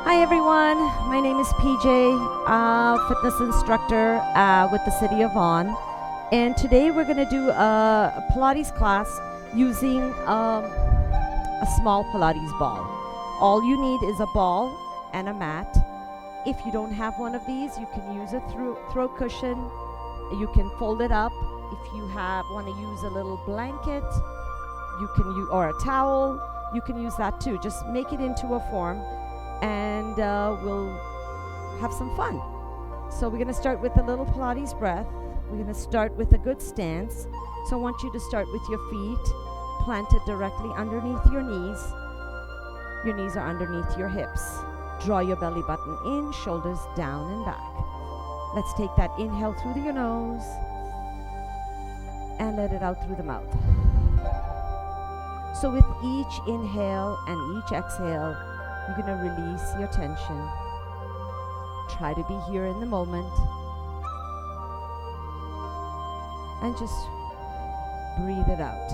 Hi everyone, my name is PJ, fitness instructor with the City of Vaughan, and today we're going to do a Pilates class using a small Pilates ball. All you need is a ball and a mat. If you don't have one of these, you can use a throw cushion. You can fold it up. If you want to use a little blanket, you can use, or a towel, you can use that too. Just make it into a form, and we'll have some fun. So we're going to start with a little Pilates breath. We're going to start with a good stance. So I want you to start with your feet planted directly underneath your knees. Your knees are underneath your hips. Draw your belly button in, shoulders down and back. Let's take that inhale through your nose and let it out through the mouth. So with each inhale and each exhale, you're going to release your tension. Try to be here in the moment. And just breathe it out.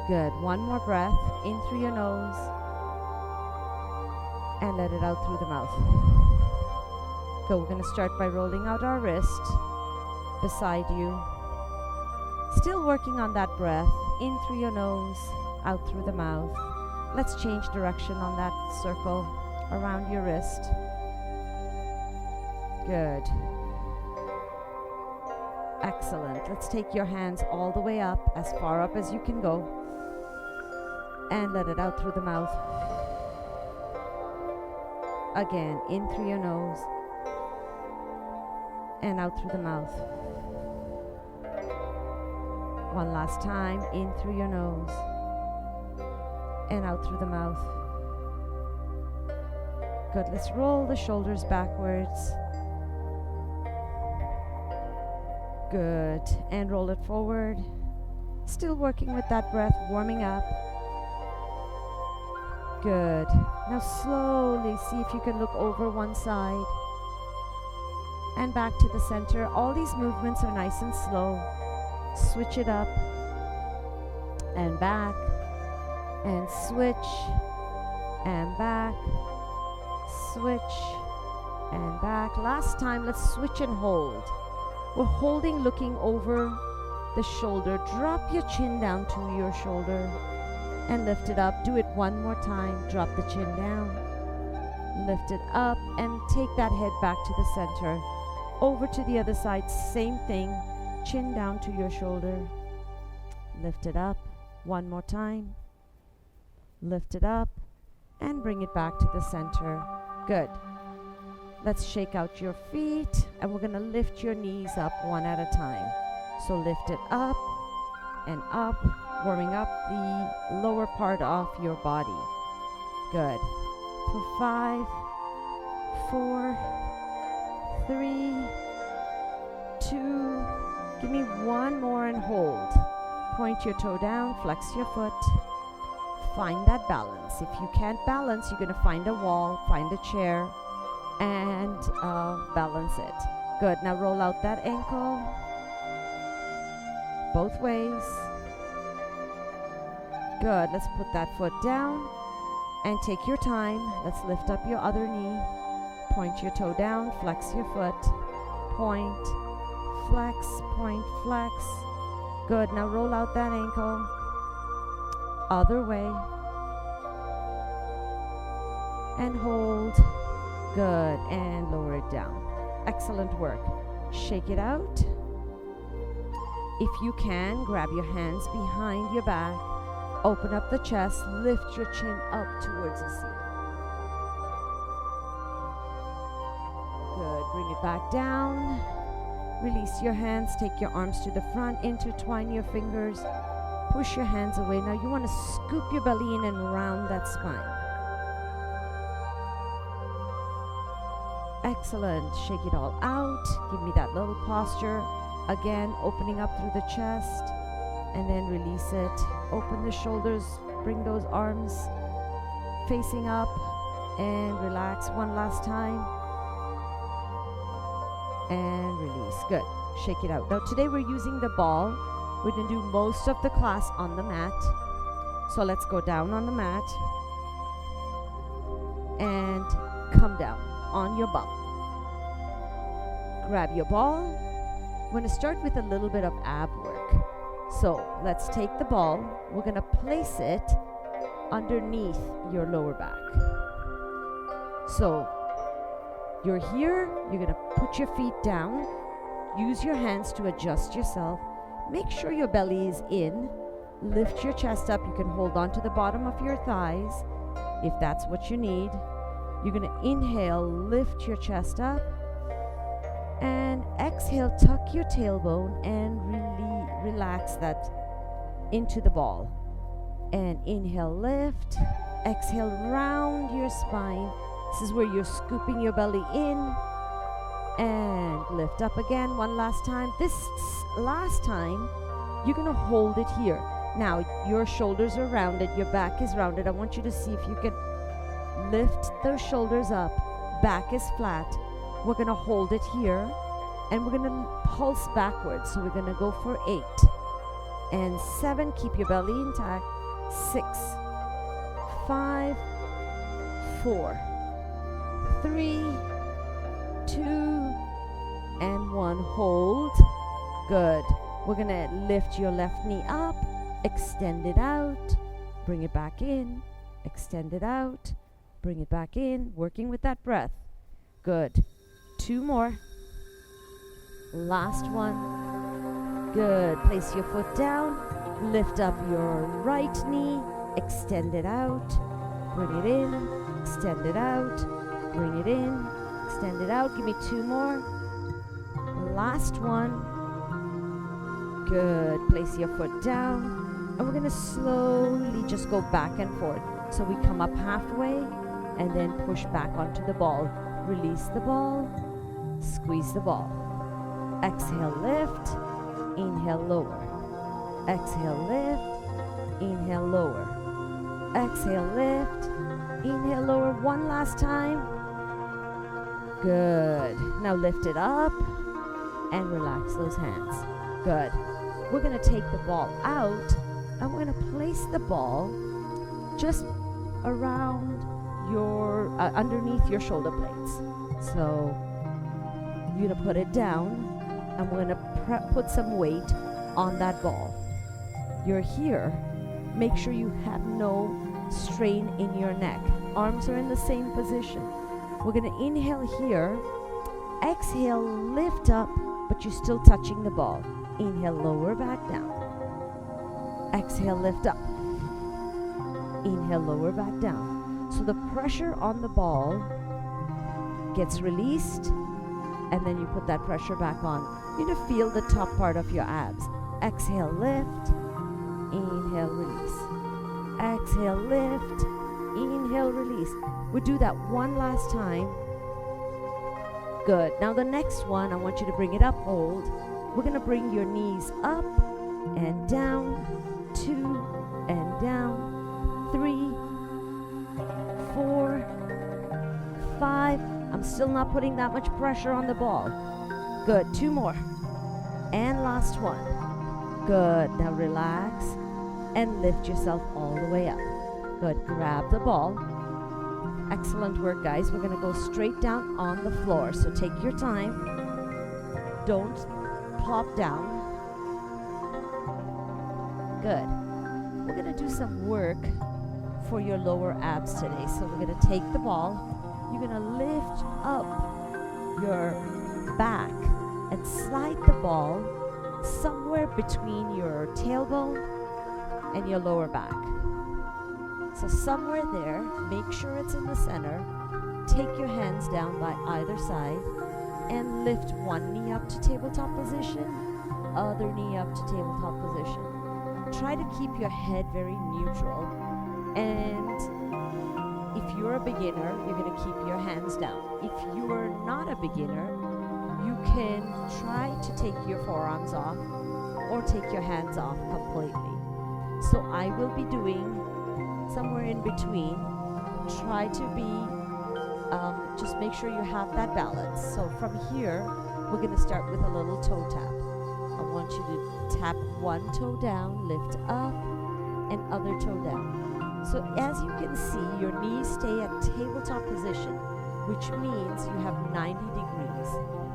Good. One more breath in through your nose and let it out through the mouth. Good. We're going to start by rolling out our wrist beside you. Still working on that breath. In through your nose, out through the mouth. Let's change direction on that circle around your wrist. Good. Excellent. Let's take your hands all the way up, as far up as you can go. And let it out through the mouth. Again, in through your nose. And out through the mouth. One last time, in through your nose and out through the mouth. Good. Let's roll the shoulders backwards. Good. And roll it forward. Still working with that breath, warming up. Good. Now slowly see if you can look over one side and back to the center. All these movements are nice and slow. Switch it up and back and switch and back, switch and back. Last time, let's switch and hold. We're holding, looking over the shoulder. Drop your chin down to your shoulder and lift it up. Do it one more time. Drop the chin down, lift it up, and take that head back to the center. Over to the other side, same thing. Chin down to your shoulder. Lift it up. One more time. Lift it up and bring it back to the center. Good. Let's shake out your feet, and we're going to lift your knees up one at a time. So lift it up and up, warming up the lower part of your body. Good. For 5, 4, 3, 2, give me one more and hold. Point your toe down, flex your foot. Find that balance. If you can't balance, you're going to find a wall, find a chair, and balance it. Good. Now roll out that ankle. Both ways. Good. Let's put that foot down and take your time. Let's lift up your other knee. Point your toe down, flex your foot. Point. Flex, point, flex. Good. Now roll out that ankle. Other way. And hold. Good. And lower it down. Excellent work. Shake it out. If you can, grab your hands behind your back. Open up the chest. Lift your chin up towards the ceiling. Good. Bring it back down. Release your hands, take your arms to the front, intertwine your fingers, push your hands away. Now you want to scoop your belly in and round that spine. Excellent. Shake it all out. Give me that little posture. Again, opening up through the chest and then release it. Open the shoulders, bring those arms facing up and relax one last time. And release. Good. Shake it out. Now today we're using the ball. We're going to do most of the class on the mat. So let's go down on the mat and come down on your bum. Grab your ball. We're going to start with a little bit of ab work. So let's take the ball. We're going to place it underneath your lower back. So you're here, you're going to put your feet down, use your hands to adjust yourself. Make sure your belly is in. Lift your chest up. You can hold on to the bottom of your thighs if that's what you need. You're going to inhale, lift your chest up, and exhale, tuck your tailbone and really relax that into the ball. And inhale, lift. Exhale, round your spine. This is where you're scooping your belly in. And lift up again one last time. This last time, you're going to hold it here. Now, your shoulders are rounded, your back is rounded. I want you to see if you can lift those shoulders up. Back is flat. We're going to hold it here, and we're going to pulse backwards. So we're going to go for 8 and 7. Keep your belly intact. 6, 5, 4, 3, 2, and 1. Hold. Good. We're going to lift your left knee up, extend it out, bring it back in, extend it out, bring it back in, working with that breath. Good. 2 more. Last one. Good. Place your foot down, lift up your right knee, extend it out, bring it in, extend it out, bring it in, extend it out. Give me 2 more. Last one. Good. Place your foot down, and we're going to slowly just go back and forth. So we come up halfway and then push back onto the ball. Release the ball, squeeze the ball. Exhale, lift, inhale, lower. Exhale, lift, inhale, lower. Exhale, lift, inhale, lower. One last time. Good. Now lift it up and relax those hands. Good. We're going to take the ball out, and we're going to place the ball just around your underneath your shoulder blades. So you're going to put it down, and we're going to put some weight on that ball. You're here. Make sure you have no strain in your neck. Arms are in the same position. We're going to inhale here. Exhale, lift up, but you're still touching the ball. Inhale, lower back down. Exhale, lift up. Inhale, lower back down. So the pressure on the ball gets released, and then you put that pressure back on. You need to feel the top part of your abs. Exhale, lift. Inhale, release. Exhale, lift. Inhale, release. We'll do that one last time. Good. Now the next one, I want you to bring it up, hold. We're going to bring your knees up and down, 2 and down, 3, 4, 5. I'm still not putting that much pressure on the ball. Good. 2 more. And last one. Good. Now relax and lift yourself all the way up. Good. Grab the ball. Excellent work, guys. We're going to go straight down on the floor. So take your time. Don't plop down. Good. We're going to do some work for your lower abs today. So we're going to take the ball. You're going to lift up your back and slide the ball somewhere between your tailbone and your lower back. So somewhere there, make sure it's in the center. Take your hands down by either side and lift one knee up to tabletop position, other knee up to tabletop position. Try to keep your head very neutral. And if you're a beginner, you're going to keep your hands down. If you're not a beginner, you can try to take your forearms off or take your hands off completely. So I will be doing somewhere in between. Try to be, just make sure you have that balance. So from here, we're going to start with a little toe tap. I want you to tap one toe down, lift up, and other toe down. So as you can see, your knees stay at tabletop position, which means you have 90 degrees.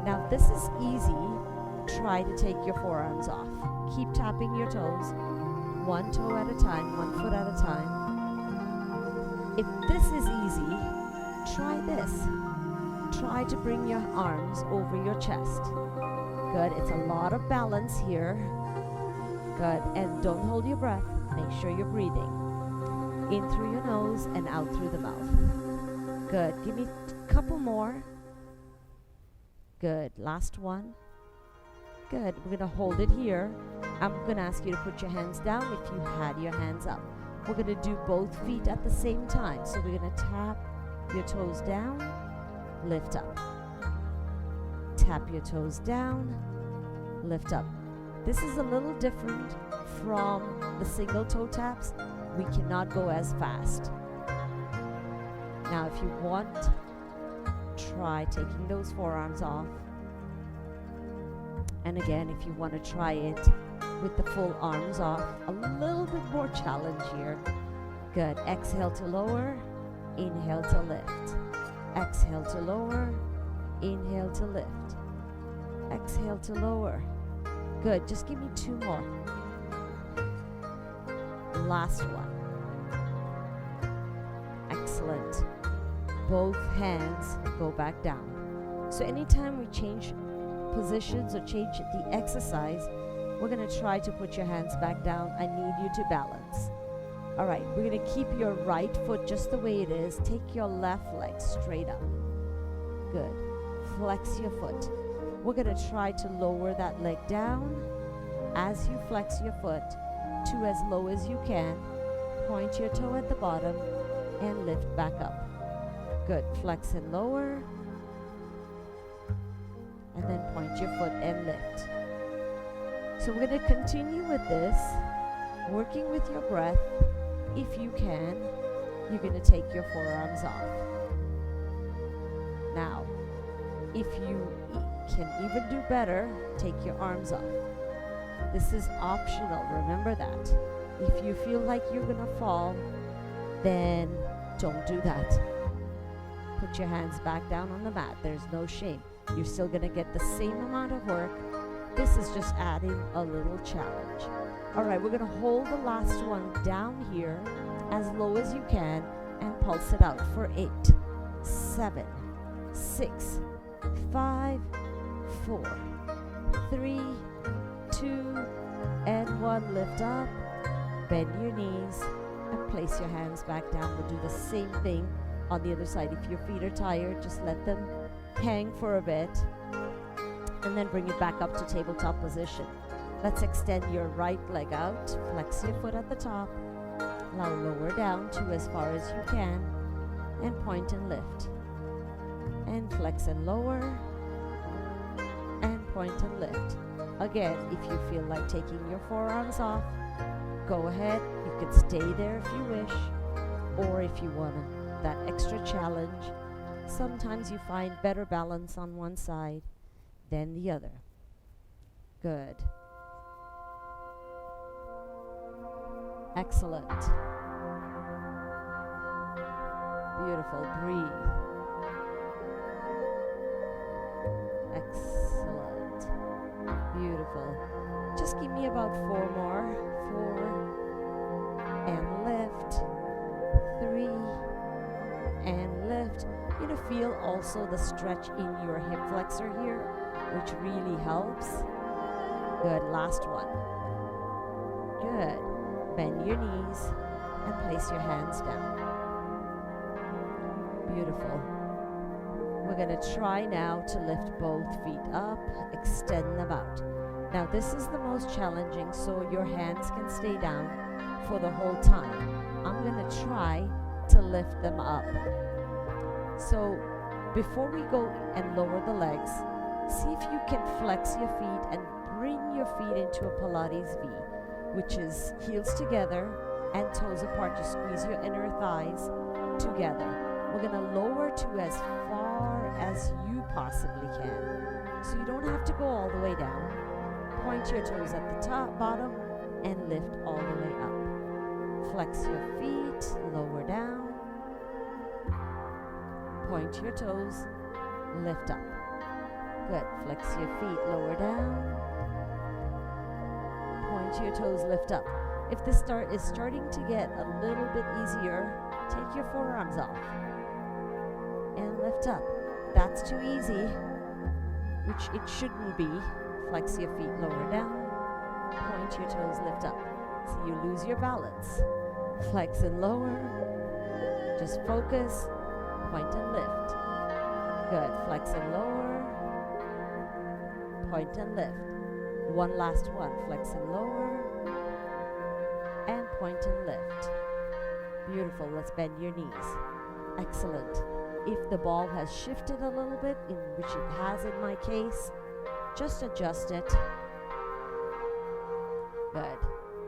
Now if this is easy, try to take your forearms off. Keep tapping your toes, one toe at a time, one foot at a time. If this is easy, try this. Try to bring your arms over your chest. Good, it's a lot of balance here. Good, and don't hold your breath. Make sure you're breathing. In through your nose and out through the mouth. Good, give me a couple more. Good, last one. Good, we're gonna hold it here. I'm gonna ask you to put your hands down if you had your hands up. We're gonna do both feet at the same time. So we're gonna tap your toes down, lift up. Tap your toes down, lift up. This is a little different from the single toe taps. We cannot go as fast. Now if you want, try taking those forearms off. And again, if you want to try it with the full arms off, a little bit more challenge here. Good, exhale to lower, inhale to lift. Exhale to lower, inhale to lift. Exhale to lower. Good, just give me two more. Last one. Excellent. Both hands go back down. So anytime we change positions or change the exercise, we're going to try to put your hands back down. I need you to balance. All right, we're going to keep your right foot just the way it is. Take your left leg straight up. Good. Flex your foot. We're going to try to lower that leg down. As you flex your foot to as low as you can, point your toe at the bottom and lift back up. Good. Flex and lower. And then point your foot and lift. So we're going to continue with this, working with your breath. If you can, you're going to take your forearms off. Now, if you can even do better, take your arms off. This is optional, remember that. If you feel like you're going to fall, then don't do that. Put your hands back down on the mat. There's no shame. You're still going to get the same amount of work. This is just adding a little challenge. All right, we're going to hold the last one down here as low as you can and pulse it out for 8, 7, 6, 5, 4, 3, 2, and 1. Lift up, bend your knees, and place your hands back down. We'll do the same thing on the other side. If your feet are tired, just let them hang for a bit, and then bring it back up to tabletop position. Let's extend your right leg out, flex your foot at the top, now lower down to as far as you can, and point and lift. And flex and lower, and point and lift. Again, if you feel like taking your forearms off, go ahead. You can stay there if you wish, or if you want that extra challenge, sometimes you find better balance on one side than the other. Good. Excellent. Beautiful. Breathe. Excellent. Beautiful. Just give me about 4 more. 4 and lift. 3 and lift. You're going to feel also the stretch in your hip flexor here, which really helps. Good. Last one. Good. Bend your knees and place your hands down. Beautiful. We're going to try now to lift both feet up, extend them out. Now this is the most challenging, so your hands can stay down for the whole time. I'm going to try to lift them up. So before we go and lower the legs, see if you can flex your feet and bring your feet into a Pilates V, which is heels together and toes apart. You squeeze your inner thighs together. We're going to lower to as far as you possibly can. So you don't have to go all the way down. Point your toes at the top, bottom, and lift all the way up. Flex your feet, lower down. Point your toes, lift up. Good. Flex your feet, lower down. Point your toes, lift up. If this is starting to get a little bit easier, take your forearms off and lift up. That's too easy, which it shouldn't be. Flex your feet, lower down. Point your toes, lift up. So you lose your balance. Flex and lower. Just focus. Point and lift. Good. Flex and lower. Point and lift. One last one. Flex and lower. And point and lift. Beautiful. Let's bend your knees. Excellent. If the ball has shifted a little bit, in which it has in my case, just adjust it. Good.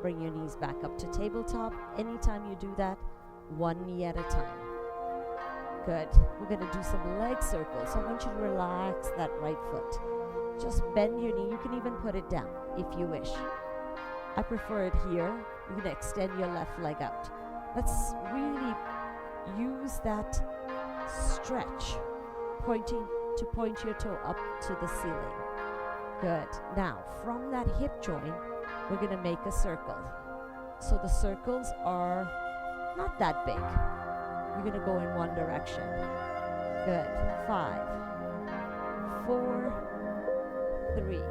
Bring your knees back up to tabletop. Anytime you do that, one knee at a time. Good. We're going to do some leg circles. So I want you to relax that right foot. Just bend your knee. You can even put it down if you wish. I prefer it here. You can extend your left leg out. Let's really use that stretch, pointing to point your toe up to the ceiling. Good. Now, from that hip joint, we're going to make a circle. So the circles are not that big. You're going to go in one direction. Good. 5, 4, 3,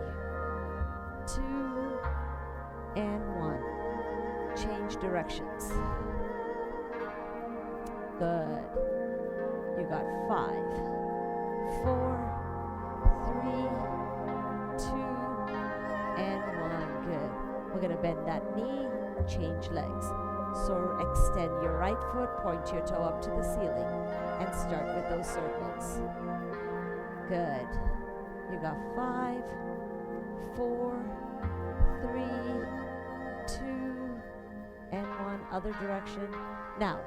2, and 1. Change directions. Good. You got 5, 4, 3, 2, and 1. Good. We're going to bend that knee, change legs. So extend your right foot, point your toe up to the ceiling, and start with those circles. Good. You got 5, 4, 3, 2, and 1. Other direction. Now,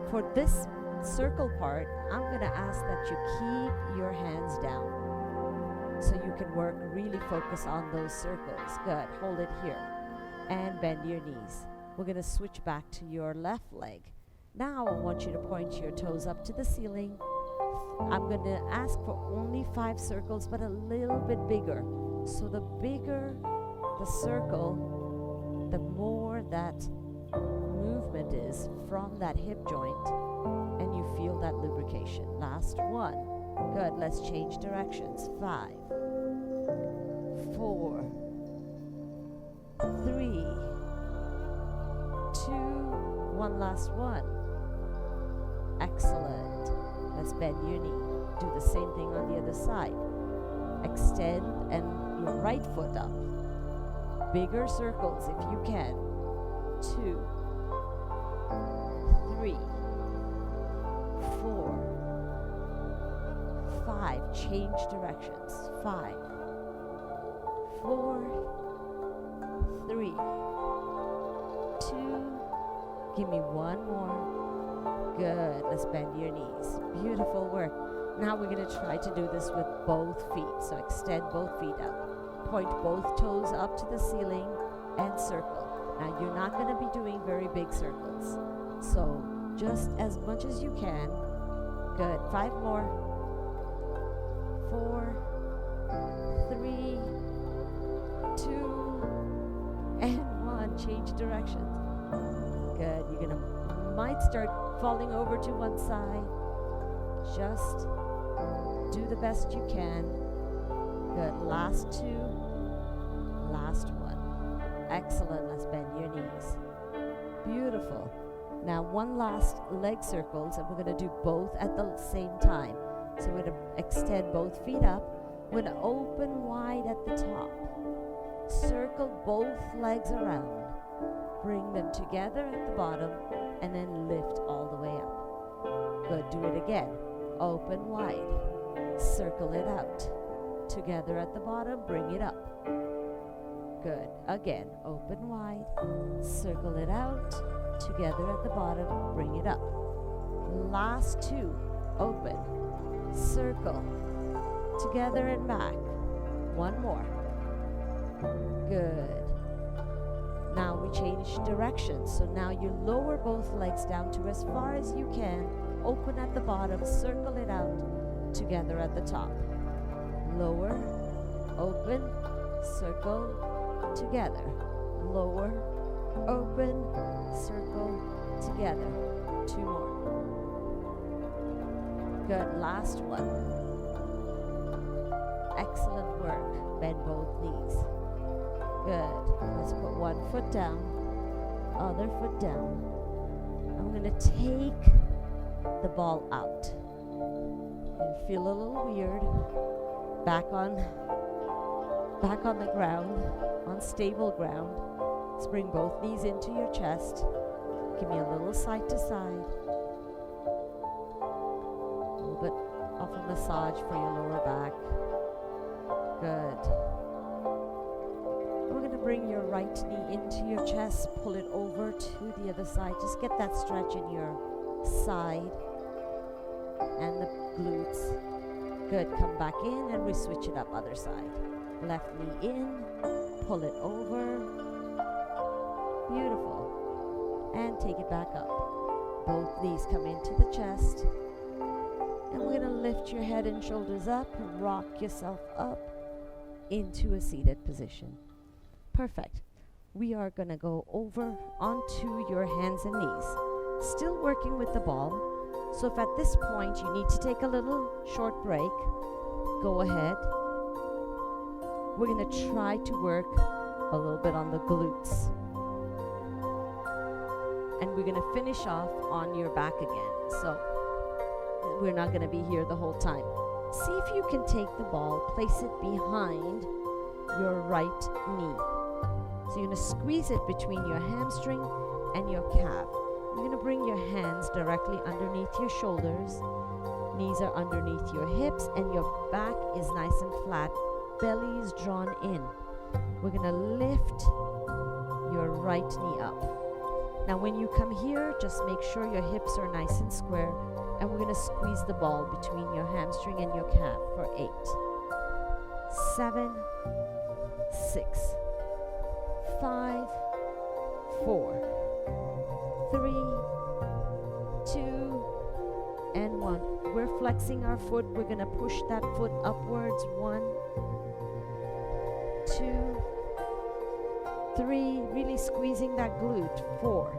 for this circle part, I'm going to ask that you keep your hands down so you can really focus on those circles. Good. Hold it here and bend your knees. We're going to switch back to your left leg. Now I want you to point your toes up to the ceiling. I'm going to ask for only 5 circles, but a little bit bigger. So the bigger the circle, the more that movement is from that hip joint, and you feel that lubrication. Last one. Good. Let's change directions. 5, 4, 3, 2, one last one. Excellent. Let's bend your knee. Do the same thing on the other side. Extend and your right foot up. Bigger circles if you can. 2, 3, 4, 5. Change directions. 5, 4, 3, 2. Give me one more. Good. Let's bend your knees. Beautiful work. Now we're going to try to do this with both feet. So extend both feet up. Point both toes up to the ceiling and circle. Now you're not going to be doing very big circles. So just as much as you can. Good. 5 more. 4, 3, 2, and 1. Change directions. Good. You're going to might start falling over to one side. Just do the best you can. Good. Last 2. Last 1. Excellent. Let's bend your knees. Beautiful. Now one last leg circles, and we're going to do both at the same time. So we're going to extend both feet up. We're going to open wide at the top. Circle both legs around. Bring them together at the bottom, and then lift all the way up. Good. Do it again. Open wide. Circle it out. Together at the bottom, bring it up. Good. Again. Open wide. Circle it out. Together at the bottom, bring it up. Last 2. Open. Circle. Together and back. One more. Good. Now we change directions. So now you lower both legs down to as far as you can. Open at the bottom, circle it out together at the top. Lower, open, circle, together. Lower, open, circle, together. 2 more. Good, last one. Excellent work. Bend both knees. Good. Let's put one foot down, other foot down. I'm going to take the ball out. You feel a little weird. Back on the ground, on stable ground. Let's bring both knees into your chest. Give me a little side to side. A little bit of a massage for your lower back. Good. We're going to bring your right knee into your chest, pull it over to the other side. Just get that stretch in your side and the glutes. Good, come back in and we switch it up, other side. Left knee in, pull it over. Beautiful. And take it back up. Both knees come into the chest. And we're going to lift your head and shoulders up, rock yourself up into a seated position. Perfect. We are going to go over onto your hands and knees. Still working with the ball. So if at this point you need to take a little short break, go ahead. We're going to try to work a little bit on the glutes. And we're going to finish off on your back again. So we're not going to be here the whole time. See if you can take the ball, place it behind your right knee. So you're going to squeeze it between your hamstring and your calf. You're going to bring your hands directly underneath your shoulders. Knees are underneath your hips and your back is nice and flat. Belly is drawn in. We're going to lift your right knee up. Now when you come here, just make sure your hips are nice and square. And we're going to squeeze the ball between your hamstring and your calf for 8, 7, 6, 5, 4, 3, 2, and 1. We're flexing our foot. We're going to push that foot upwards. 1, 2, 3. Really squeezing that glute. 4,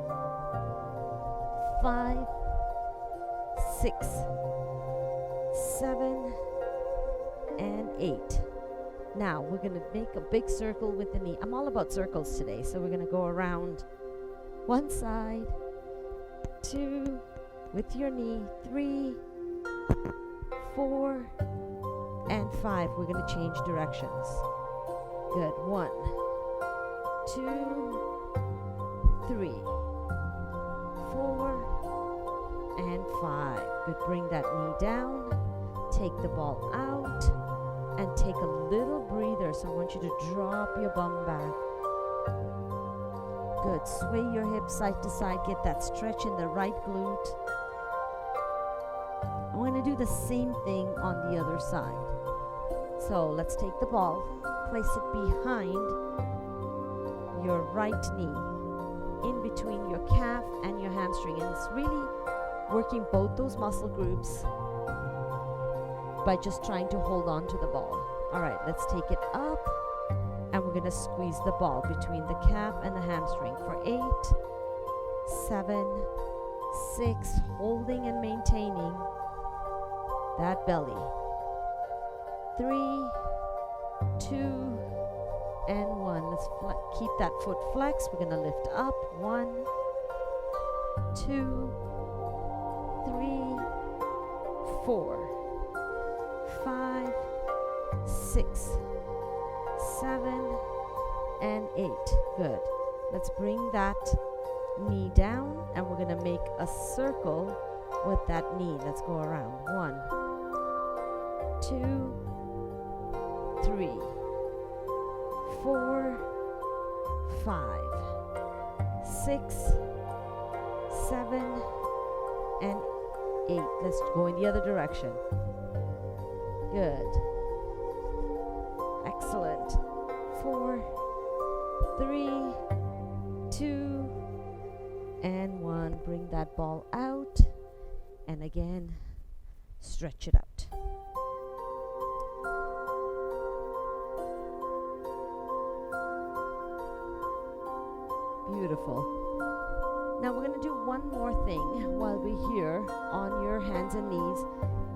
5, 6, 7, and 8. Now we're going to make a big circle with the knee. I'm all about circles today, so we're going to go around one side, 2, with your knee, 3, 4, and 5. We're going to change directions. Good. 1, 2, 3, 4, and 5. Good. Bring that knee down. Take the ball out. And take a little breather. So I want you to drop your bum back. Good. Sway your hips side to side. Get that stretch in the right glute. I'm going to do the same thing on the other side. So let's take the ball. Place it behind your right knee. In between your calf and your hamstring. And it's really working both those muscle groups by just trying to hold on to the ball. All right, let's take it up and we're going to squeeze the ball between the calf and the hamstring for 8, 7, 6, holding and maintaining that belly. 3, 2, and 1. Let's keep that foot flexed. We're going to lift up. 1, 2, 3, 4, 5, 6, 7, and 8. Good. Let's bring that knee down and we're going to make a circle with that knee. Let's go around. 1, 2, 3, 4, 5, 6, 7, and 8. Let's go in the other direction. Good. Excellent. 4, 3, 2, and 1. Bring that ball out, and again, stretch it out. Beautiful. Now we're going to do one more thing while we're here on your hands and knees.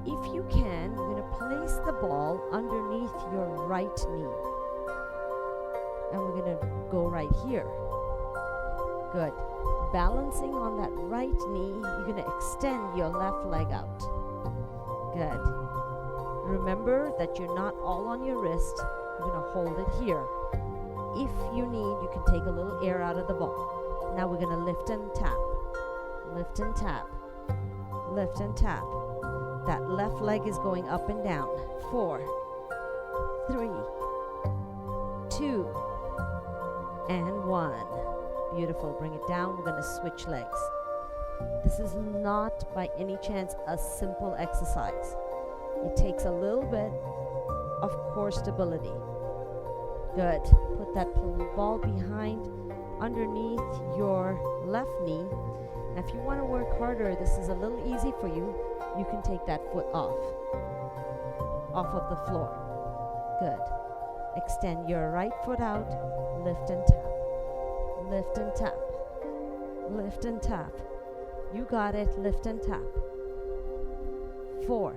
If you can, you're going to place the ball underneath your right knee. And we're going to go right here. Good. Balancing on that right knee, you're going to extend your left leg out. Good. Remember that you're not all on your wrist. You're going to hold it here. If you need, you can take a little air out of the ball. Now we're going to lift and tap. Lift and tap. Lift and tap. That left leg is going up and down. 4, 3, 2, and 1. Beautiful. Bring it down. We're going to switch legs. This is not by any chance a simple exercise. It takes a little bit of core stability. Good. Put that ball behind underneath your left knee. And if you want to work harder, this is a little easy for you. You can take that foot off of the floor. Good. Extend your right foot out. Lift and tap. Lift and tap. Lift and tap. You got it. Lift and tap. 4,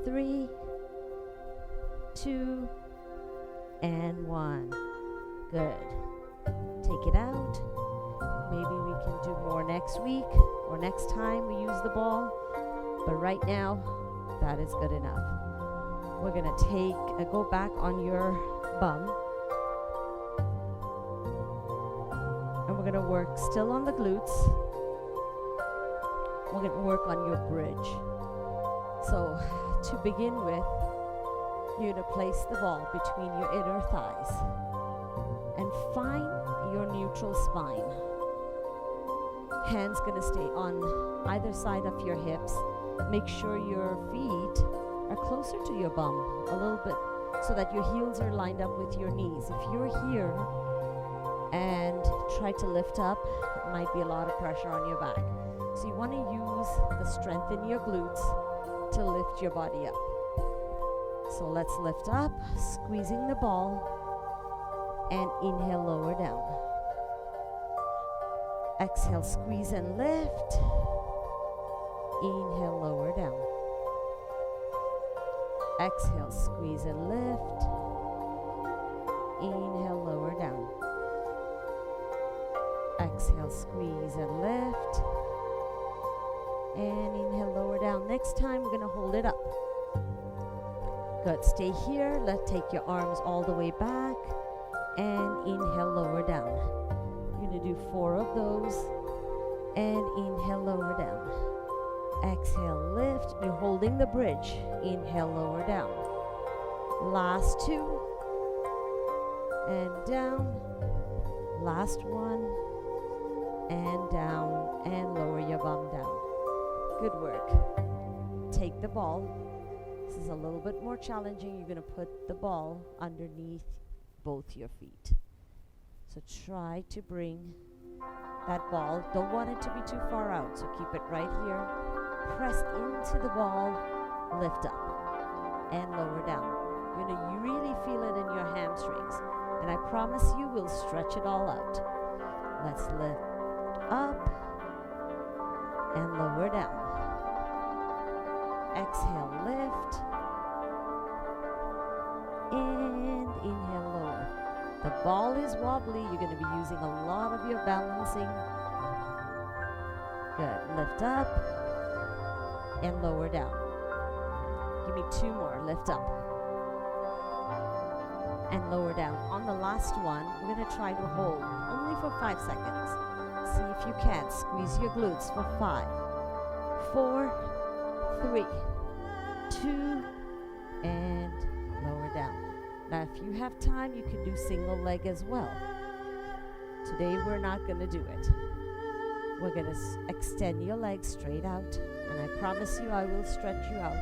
3, 2, and 1. Good. Take it out. Maybe we can do more next week or next time we use the ball. But right now, that is good enough. We're going to go back on your bum. And we're going to work still on the glutes. We're going to work on your bridge. So to begin with, you're going to place the ball between your inner thighs and find your neutral spine. Hands going to stay on either side of your hips. Make sure your feet are closer to your bum a little bit so that your heels are lined up with your knees. If you're here and try to lift up, it might be a lot of pressure on your back. So you want to use the strength in your glutes to lift your body up. So let's lift up, squeezing the ball, and inhale, lower down. Exhale, squeeze and lift. Inhale, lower down. Exhale, squeeze and lift. Inhale, lower down. Exhale, squeeze and lift. And inhale, lower down. Next time, we're going to hold it up. Good. Stay here. Let's take your arms all the way back. And inhale, lower down. You're going to do 4 of those. And inhale, lower down. Exhale, lift. You're holding the bridge. Inhale, lower down. Last 2. And down. Last 1. And down. And lower your bum down. Good work. Take the ball. This is a little bit more challenging. You're going to put the ball underneath both your feet. So try to bring that ball. Don't want it to be too far out, so keep it right here. Press into the ball, lift up, and lower down. You're going to really feel it in your hamstrings. And I promise you we'll stretch it all out. Let's lift up and lower down. Exhale, lift. And inhale, lower. The ball is wobbly. You're going to be using a lot of your balancing. Good. Lift up and lower down. Give me 2 more. Lift up and lower down. On the last one, we're going to try to hold only for 5 seconds. See if you can. Squeeze your glutes for 5, 4, 3, 2, and lower down. Now, if you have time, you can do single leg as well. Today, we're not going to do it. We're going to extend your legs straight out, and I promise you I will stretch you out.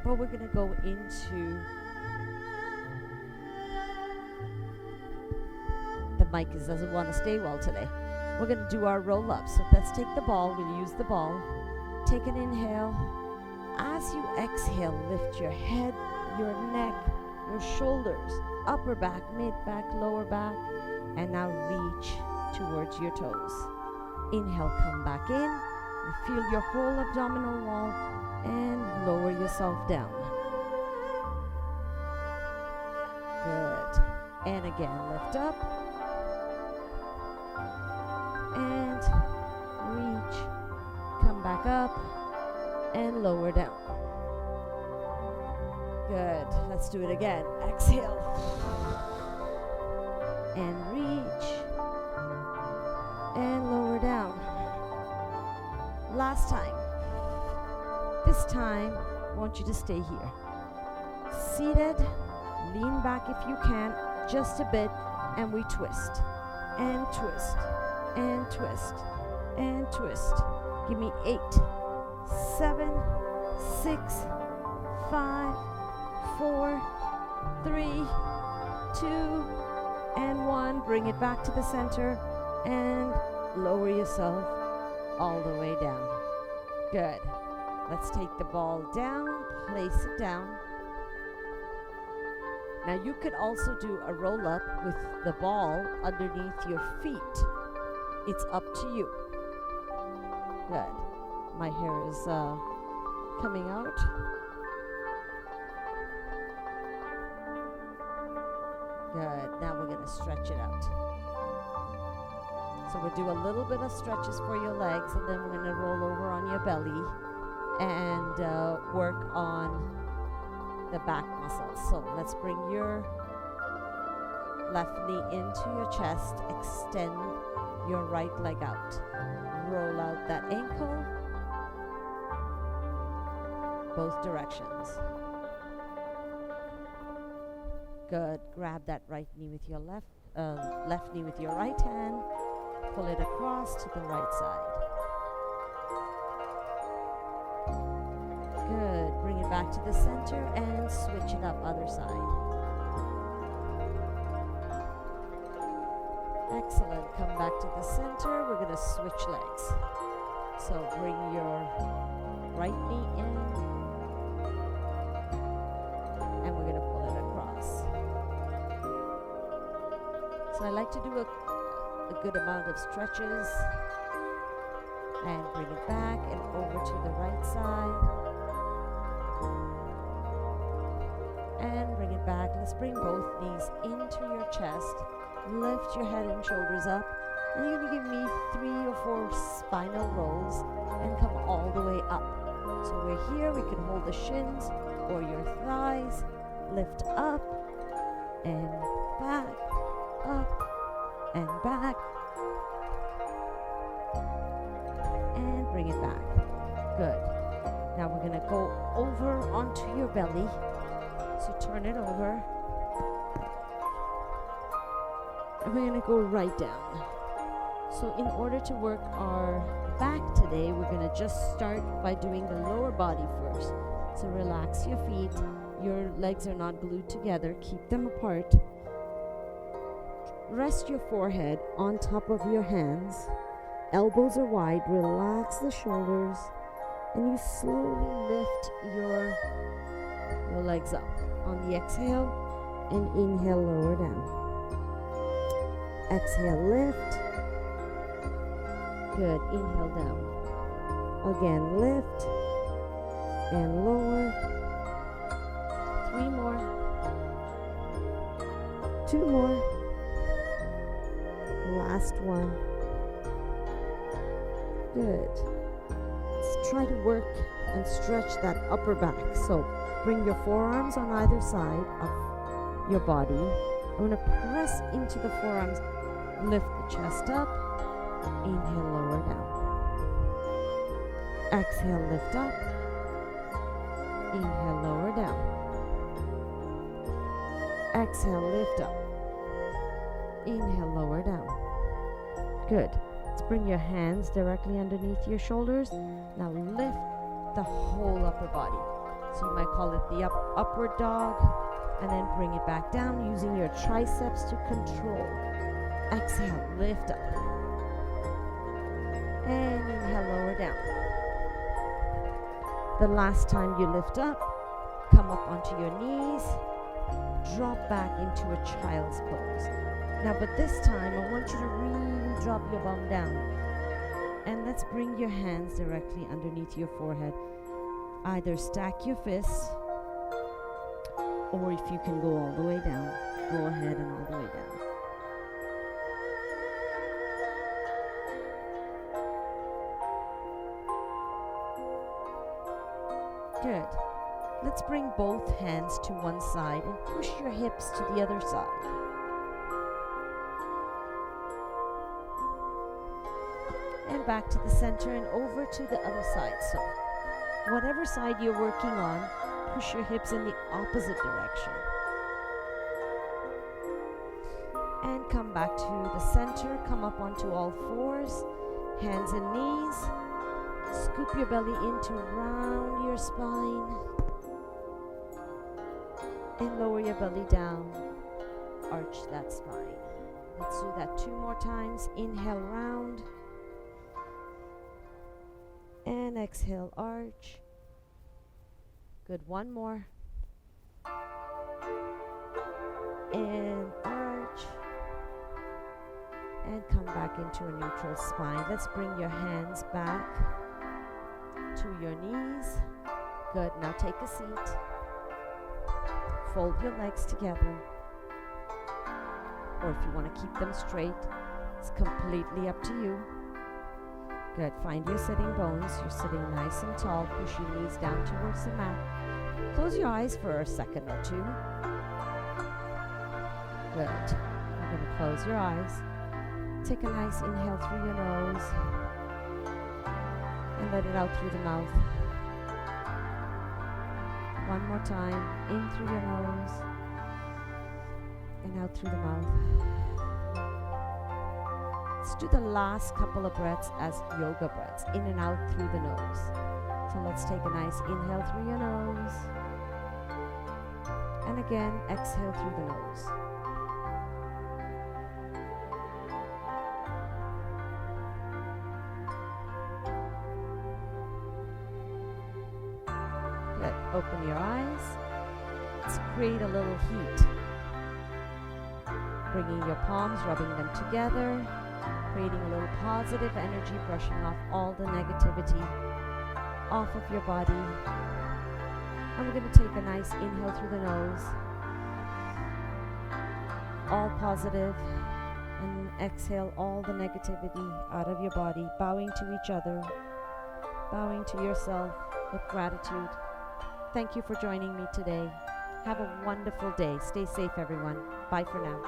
But we're going to go into the the mic doesn't want to stay well today. We're going to do our roll-up. So let's take the ball. We'll use the ball. Take an inhale. As you exhale, lift your head, your neck, your shoulders, upper back, mid back, lower back, and now reach towards your toes. Inhale, come back in. You feel your whole abdominal wall and lower yourself down. Good. And again, lift up and reach, come back up and lower down. Good. Let's do it again. Exhale and reach and lower down. Last time. This time, I want you to stay here. Seated, lean back if you can, just a bit, and we twist, and twist, and twist, and twist. Give me 8, 7, 6, 5, 4, 3, 2, and 1. Bring it back to the center, and lower yourself all the way down. Good. Let's take the ball down, place it down. Now you could also do a roll up with the ball underneath your feet. It's up to you. Good. My hair is coming out. Good. Now we're going to stretch it out. So we'll do a little bit of stretches for your legs, and then we're going to roll over on your belly and work on the back muscles. So let's bring your left knee into your chest, extend your right leg out, roll out that ankle, both directions. Good. Grab that right knee with your left knee with your right hand, pull it across to the right side. Good. Bring it back to the center and switch it up other side. Excellent. Come back to the center. We're going to switch legs. So bring your right knee in and we're going to pull it across. So I like to do a good amount of stretches and bring it back and over to the right side. And bring it back. Let's bring both knees into your chest. Lift your head and shoulders up. And you're going to give me 3 or 4 spinal rolls and come all the way up. So we're here. We can hold the shins or your thighs. Lift up and back, up and back. And bring it back. Good. Now we're going to go over onto your belly. So turn it over. And we're going to go right down. So in order to work our back today, we're going to just start by doing the lower body first. So relax your feet. Your legs are not glued together. Keep them apart. Rest your forehead on top of your hands. Elbows are wide. Relax the shoulders. And you slowly lift your legs up. On the exhale and inhale, lower down. Exhale, lift. Good. Inhale down. Again, lift and lower. 3 more. 2 more. Last one. Good. Let's try to work and stretch that upper back. So bring your forearms on either side of your body. I'm going to press into the forearms. Lift the chest up. Inhale, lower down. Exhale, lift up. Inhale, lower down. Exhale, lift up. Inhale, lower down. Good. Let's bring your hands directly underneath your shoulders. Now lift the whole upper body. So you might call it the upward dog, and then bring it back down using your triceps to control. Exhale, lift up. And inhale, lower down. The last time you lift up, come up onto your knees, drop back into a child's pose. Now, but this time, I want you to really drop your bum down. And let's bring your hands directly underneath your forehead. Either stack your fists, or if you can go all the way down, go ahead and all the way down. Good. Let's bring both hands to one side and push your hips to the other side. And back to the center and over to the other side. So, whatever side you're working on, push your hips in the opposite direction. And come back to the center. Come up onto all fours, hands and knees. Scoop your belly in to round your spine. And lower your belly down. Arch that spine. Let's do that 2 more times. Inhale, round. And exhale, arch. Good, 1 more. And arch. And come back into a neutral spine. Let's bring your hands back to your knees. Good, now take a seat. Fold your legs together. Or if you want to keep them straight, it's completely up to you. Good, find your sitting bones. You're sitting nice and tall. Push your knees down towards the mat. Close your eyes for a second or 2. Good. You're going to close your eyes. Take a nice inhale through your nose. And let it out through the mouth. 1 more time. In through your nose. And out through the mouth. Let's do the last couple of breaths as yoga breaths. In and out through the nose. So let's take a nice inhale through your nose. And again, exhale through the nose. Good. Open your eyes. Let's create a little heat. Bringing your palms, rubbing them together. Creating a little positive energy, brushing off all the negativity off of your body. And we're going to take a nice inhale through the nose. All positive. And exhale all the negativity out of your body. Bowing to each other. Bowing to yourself with gratitude. Thank you for joining me today. Have a wonderful day. Stay safe, everyone. Bye for now.